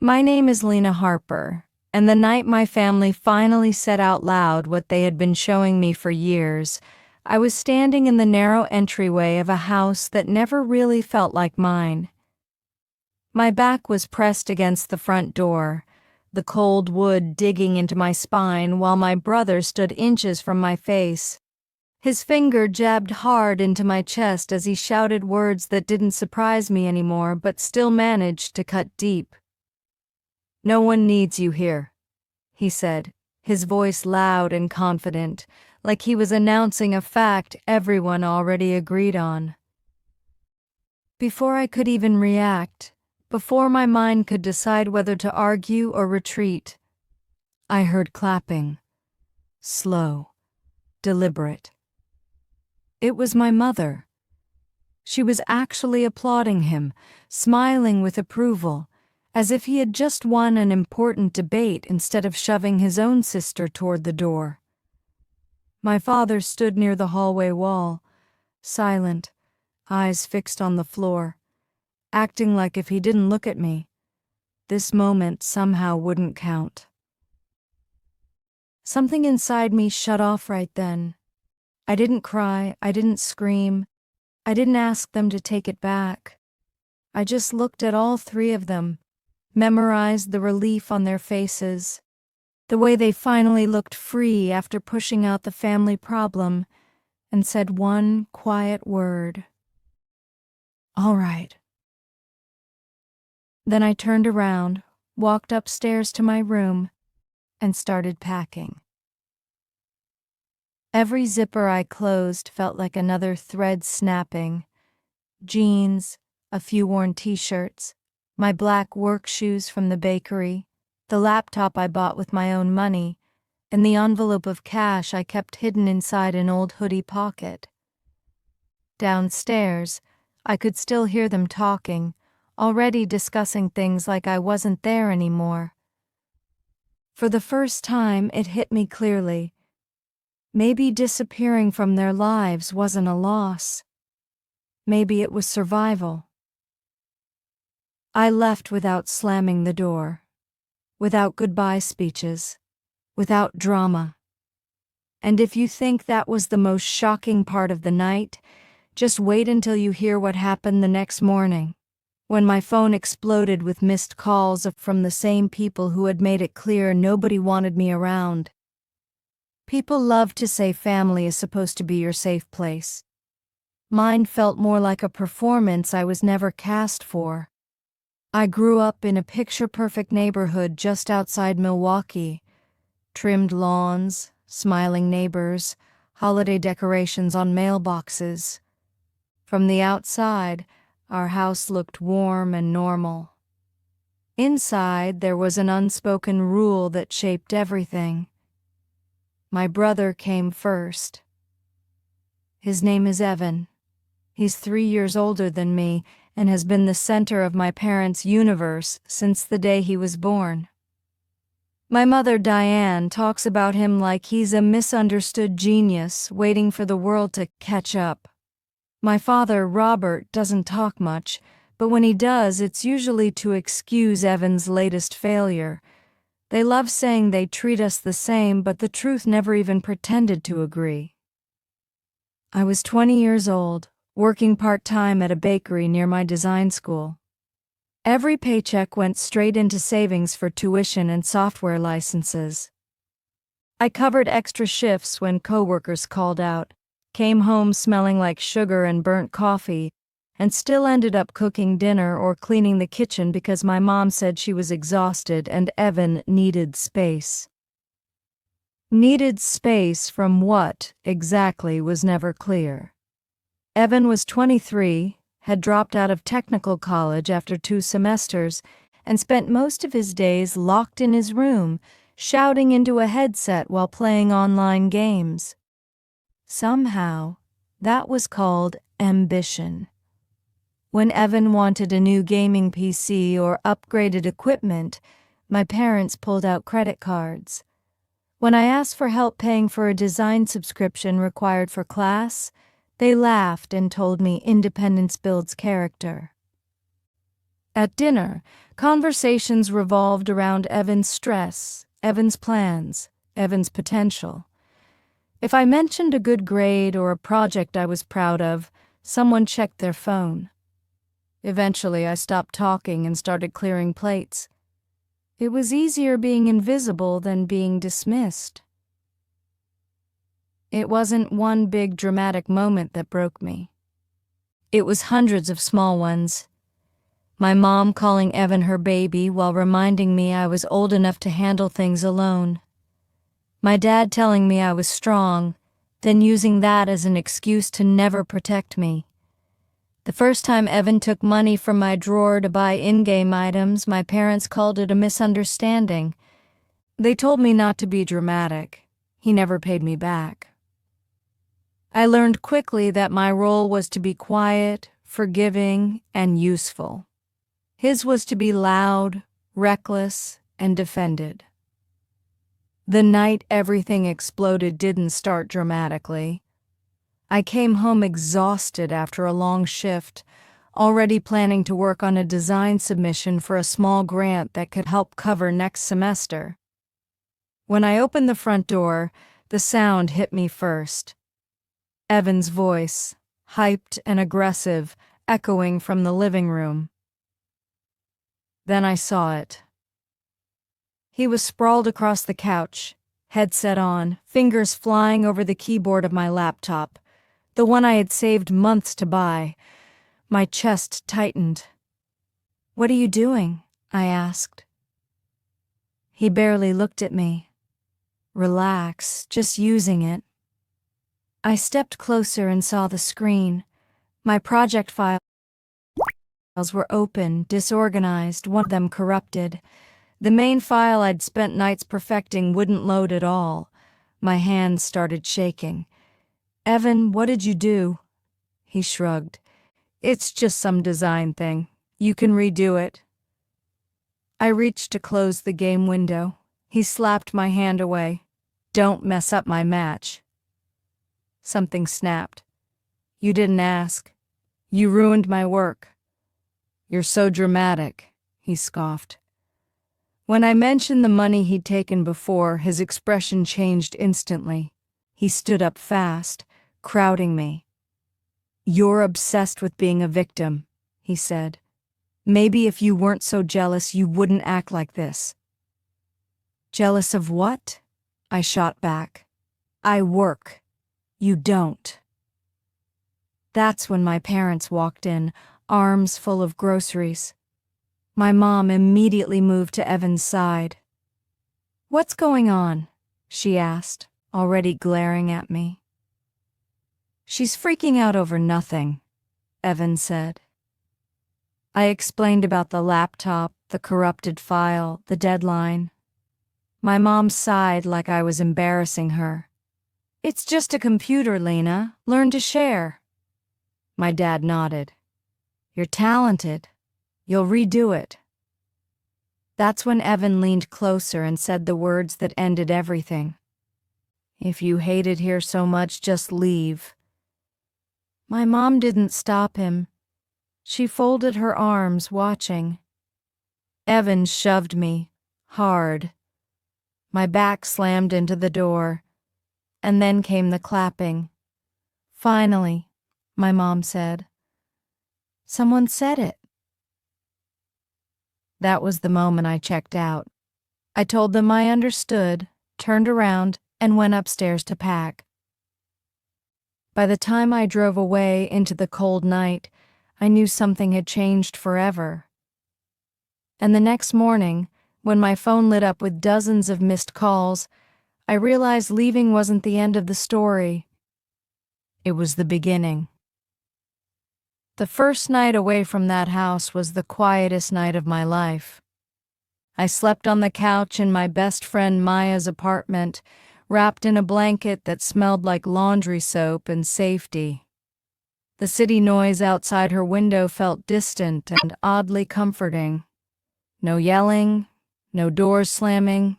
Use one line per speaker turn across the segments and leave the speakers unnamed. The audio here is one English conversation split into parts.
My name is Lena Harper, and the night my family finally said out loud what they had been showing me for years, I was standing in the narrow entryway of a house that never really felt like mine. My back was pressed against the front door, the cold wood digging into my spine while my brother stood inches from my face. His finger jabbed hard into my chest as he shouted words that didn't surprise me anymore but still managed to cut deep. "No one needs you here," he said, his voice loud and confident, like he was announcing a fact everyone already agreed on. Before I could even react, before my mind could decide whether to argue or retreat, I heard clapping. Slow, deliberate. It was my mother. She was actually applauding him, smiling with approval, as if he had just won an important debate instead of shoving his own sister toward the door. My father stood near the hallway wall, silent, eyes fixed on the floor, acting like if he didn't look at me, this moment somehow wouldn't count. Something inside me shut off right then. I didn't cry, I didn't scream, I didn't ask them to take it back. I just looked at all three of them, memorized the relief on their faces, the way they finally looked free after pushing out the family problem, and said one quiet word. "All right." Then I turned around, walked upstairs to my room, and started packing. Every zipper I closed felt like another thread snapping. Jeans, a few worn t-shirts, my black work shoes from the bakery, the laptop I bought with my own money, and the envelope of cash I kept hidden inside an old hoodie pocket. Downstairs, I could still hear them talking, already discussing things like I wasn't there anymore. For the first time, it hit me clearly. Maybe disappearing from their lives wasn't a loss. Maybe it was survival. I left without slamming the door, without goodbye speeches, without drama. And if you think that was the most shocking part of the night, just wait until you hear what happened the next morning, when my phone exploded with missed calls from the same people who had made it clear nobody wanted me around. People love to say family is supposed to be your safe place. Mine felt more like a performance I was never cast for. I grew up in a picture-perfect neighborhood just outside Milwaukee. Trimmed lawns, smiling neighbors, holiday decorations on mailboxes. From the outside, our house looked warm and normal. Inside, there was an unspoken rule that shaped everything. My brother came first. His name is Evan. He's 3 years older than me and has been the center of my parents' universe since the day he was born. My mother, Diane, talks about him like he's a misunderstood genius waiting for the world to catch up. My father, Robert, doesn't talk much, but when he does, it's usually to excuse Evan's latest failure. They love saying they treat us the same, but the truth never even pretended to agree. I was 20 years old, working part-time at a bakery near my design school. Every paycheck went straight into savings for tuition and software licenses. I covered extra shifts when coworkers called out, came home smelling like sugar and burnt coffee, and still ended up cooking dinner or cleaning the kitchen because my mom said she was exhausted and Evan needed space. Needed space from what exactly was never clear. Evan was 23, had dropped out of technical college after 2 semesters, and spent most of his days locked in his room, shouting into a headset while playing online games. Somehow, that was called ambition. When Evan wanted a new gaming PC or upgraded equipment, my parents pulled out credit cards. When I asked for help paying for a design subscription required for class, they laughed and told me independence builds character. At dinner, conversations revolved around Evan's stress, Evan's plans, Evan's potential. If I mentioned a good grade or a project I was proud of, someone checked their phone. Eventually, I stopped talking and started clearing plates. It was easier being invisible than being dismissed. It wasn't one big dramatic moment that broke me. It was hundreds of small ones. My mom calling Evan her baby while reminding me I was old enough to handle things alone. My dad telling me I was strong, then using that as an excuse to never protect me. The first time Evan took money from my drawer to buy in-game items, my parents called it a misunderstanding. They told me not to be dramatic. He never paid me back. I learned quickly that my role was to be quiet, forgiving, and useful. His was to be loud, reckless, and defended. The night everything exploded didn't start dramatically. I came home exhausted after a long shift, already planning to work on a design submission for a small grant that could help cover next semester. When I opened the front door, the sound hit me first. Evan's voice, hyped and aggressive, echoing from the living room. Then I saw it. He was sprawled across the couch, headset on, fingers flying over the keyboard of my laptop, the one I had saved months to buy. My chest tightened. "What are you doing?" I asked. He barely looked at me. "Relax, just using it." I stepped closer and saw the screen. My project files were open, disorganized, one of them corrupted. The main file I'd spent nights perfecting wouldn't load at all. My hands started shaking. "Evan, what did you do?" He shrugged. "It's just some design thing. You can redo it." I reached to close the game window. He slapped my hand away. "Don't mess up my match." Something snapped. "You didn't ask. You ruined my work." "You're so dramatic," he scoffed. When I mentioned the money he'd taken before, his expression changed instantly. He stood up fast, crowding me. "You're obsessed with being a victim," he said. "Maybe if you weren't so jealous, you wouldn't act like this." "Jealous of what?" I shot back. "I work. You don't." That's when my parents walked in, arms full of groceries. My mom immediately moved to Evan's side. "What's going on?" she asked, already glaring at me. "She's freaking out over nothing," Evan said. I explained about the laptop, the corrupted file, the deadline. My mom sighed like I was embarrassing her. "It's just a computer, Lena. Learn to share." My dad nodded. "You're talented. You'll redo it." That's when Evan leaned closer and said the words that ended everything. "If you hate it here so much, just leave." My mom didn't stop him. She folded her arms, watching. Evan shoved me, hard. My back slammed into the door, and then came the clapping. "Finally," my mom said. "Someone said it." That was the moment I checked out. I told them I understood, turned around, and went upstairs to pack. By the time I drove away into the cold night, I knew something had changed forever. And the next morning, when my phone lit up with dozens of missed calls, I realized leaving wasn't the end of the story. It was the beginning. The first night away from that house was the quietest night of my life. I slept on the couch in my best friend Maya's apartment, wrapped in a blanket that smelled like laundry soap and safety. The city noise outside her window felt distant and oddly comforting. No yelling, no doors slamming,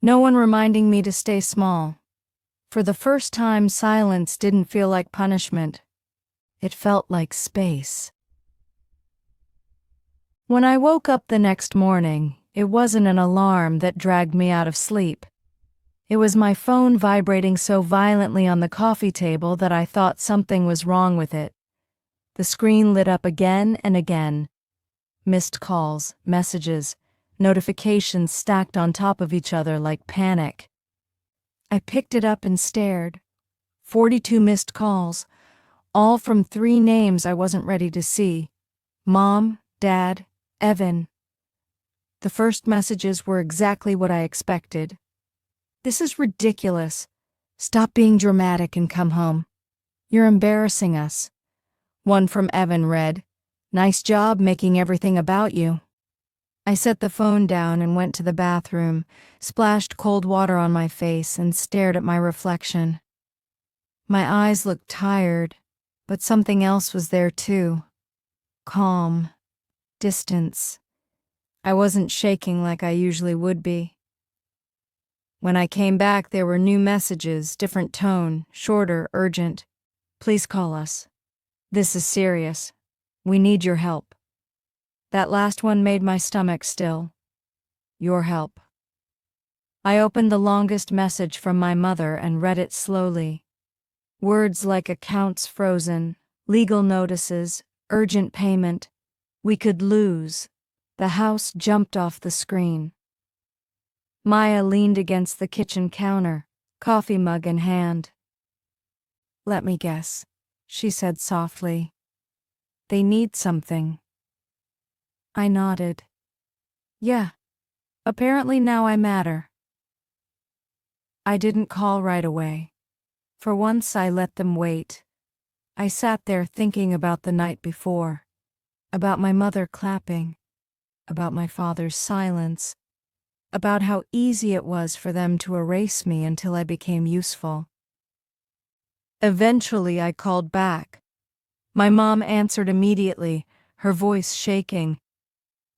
no one reminding me to stay small. For the first time, silence didn't feel like punishment. It felt like space. When I woke up the next morning, it wasn't an alarm that dragged me out of sleep. It was my phone vibrating so violently on the coffee table that I thought something was wrong with it. The screen lit up again and again. Missed calls, messages, notifications stacked on top of each other like panic. I picked it up and stared. 42 missed calls, all from 3 names I wasn't ready to see. Mom, Dad, Evan. The first messages were exactly what I expected. "This is ridiculous. Stop being dramatic and come home. You're embarrassing us." One from Evan read, "Nice job making everything about you." I set the phone down and went to the bathroom, splashed cold water on my face, and stared at my reflection. My eyes looked tired, but something else was there too. Calm. Distance. I wasn't shaking like I usually would be. When I came back, there were new messages, different tone, shorter, urgent. "Please call us. This is serious. We need your help." That last one made my stomach still. Your help. I opened the longest message from my mother and read it slowly. Words like accounts frozen, legal notices, urgent payment. We could lose. The house jumped off the screen. Maya leaned against the kitchen counter, coffee mug in hand. "Let me guess," she said softly. "They need something." I nodded. "Yeah, apparently now I matter." I didn't call right away. For once I let them wait. I sat there thinking about the night before, about my mother clapping, about my father's silence, about how easy it was for them to erase me until I became useful. Eventually I called back. My mom answered immediately, her voice shaking.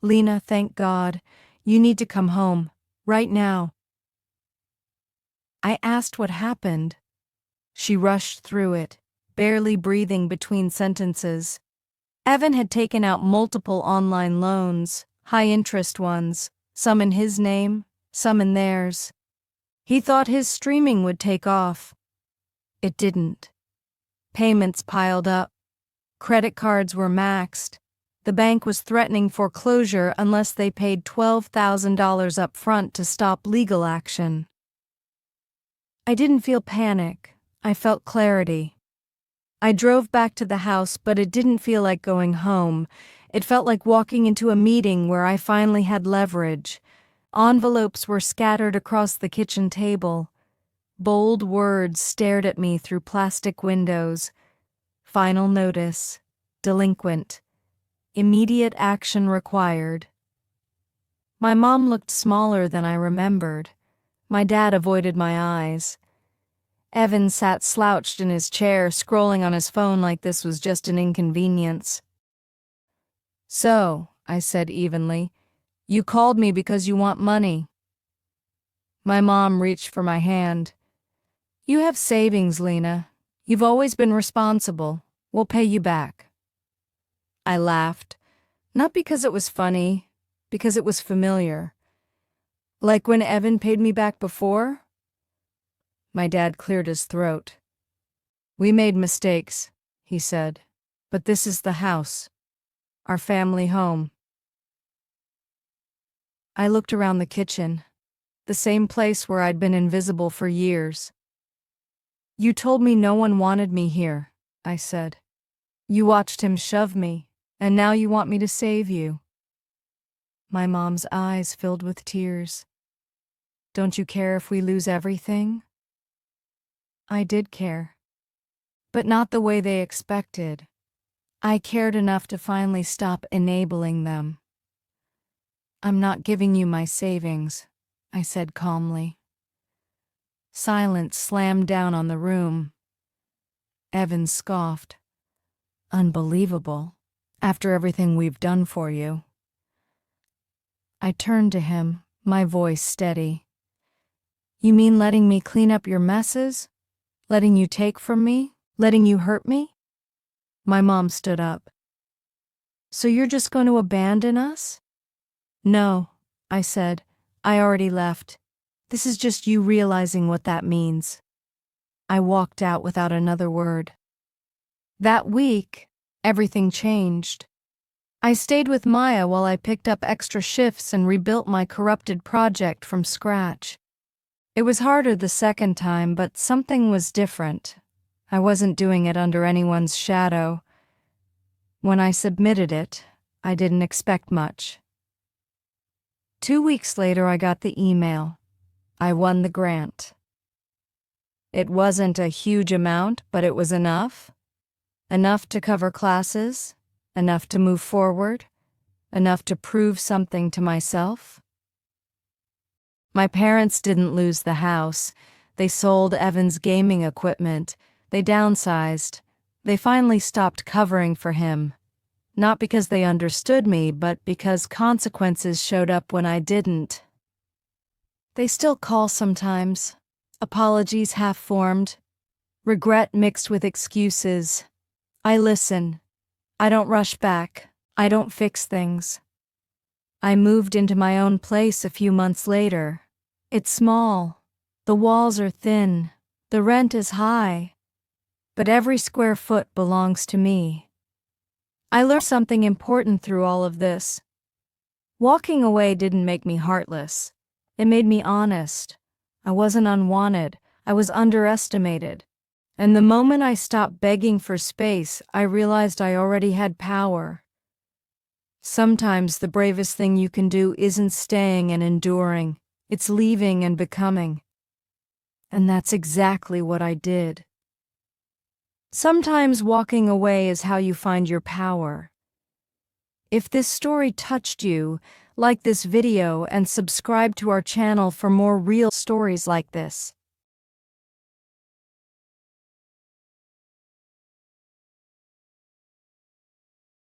"Lena, thank God. You need to come home. Right now." I asked what happened. She rushed through it, barely breathing between sentences. Evan had taken out multiple online loans, high-interest ones, some in his name, some in theirs. He thought his streaming would take off. It didn't. Payments piled up. Credit cards were maxed. The bank was threatening foreclosure unless they paid $12,000 up front to stop legal action. I didn't feel panic. I felt clarity. I drove back to the house, but it didn't feel like going home. It felt like walking into a meeting where I finally had leverage. Envelopes were scattered across the kitchen table. Bold words stared at me through plastic windows. Final notice. Delinquent. Immediate action required. My mom looked smaller than I remembered. My dad avoided my eyes. Evan sat slouched in his chair, scrolling on his phone like this was just an inconvenience. "So," I said evenly, "you called me because you want money." My mom reached for my hand. "You have savings, Lena. You've always been responsible. We'll pay you back." I laughed, not because it was funny, because it was familiar. "Like when Evan paid me back before?" My dad cleared his throat. "We made mistakes," he said, "but this is the house, our family home." I looked around the kitchen, the same place where I'd been invisible for years. "You told me no one wanted me here," I said. "You watched him shove me, and now you want me to save you." My mom's eyes filled with tears. "Don't you care if we lose everything?" I did care, but not the way they expected. I cared enough to finally stop enabling them. "I'm not giving you my savings," I said calmly. Silence slammed down on the room. Evan scoffed. "Unbelievable, after everything we've done for you." I turned to him, my voice steady. "You mean letting me clean up your messes? Letting you take from me? Letting you hurt me?" My mom stood up. So you're just going to abandon us? No, I said. I already left. This is just you realizing what that means. I walked out without another word. That week, everything changed. I stayed with Maya while I picked up extra shifts and rebuilt my corrupted project from scratch. It was harder the second time, but something was different. I wasn't doing it under anyone's shadow. When I submitted it, I didn't expect much. 2 weeks later, I got the email. I won the grant. It wasn't a huge amount, but it was enough. Enough to cover classes, enough to move forward, enough to prove something to myself. My parents didn't lose the house. They sold Evan's gaming equipment. They downsized. They finally stopped covering for him. Not because they understood me, but because consequences showed up when I didn't. They still call sometimes. Apologies half-formed. Regret mixed with excuses. I listen. I don't rush back. I don't fix things. I moved into my own place a few months later. It's small. The walls are thin. The rent is high. But every square foot belongs to me. I learned something important through all of this. Walking away didn't make me heartless. It made me honest. I wasn't unwanted. I was underestimated. And the moment I stopped begging for space, I realized I already had power. Sometimes the bravest thing you can do isn't staying and enduring. It's leaving and becoming. And that's exactly what I did. Sometimes walking away is how you find your power. If this story touched you, like this video and subscribe to our channel for more real stories like this.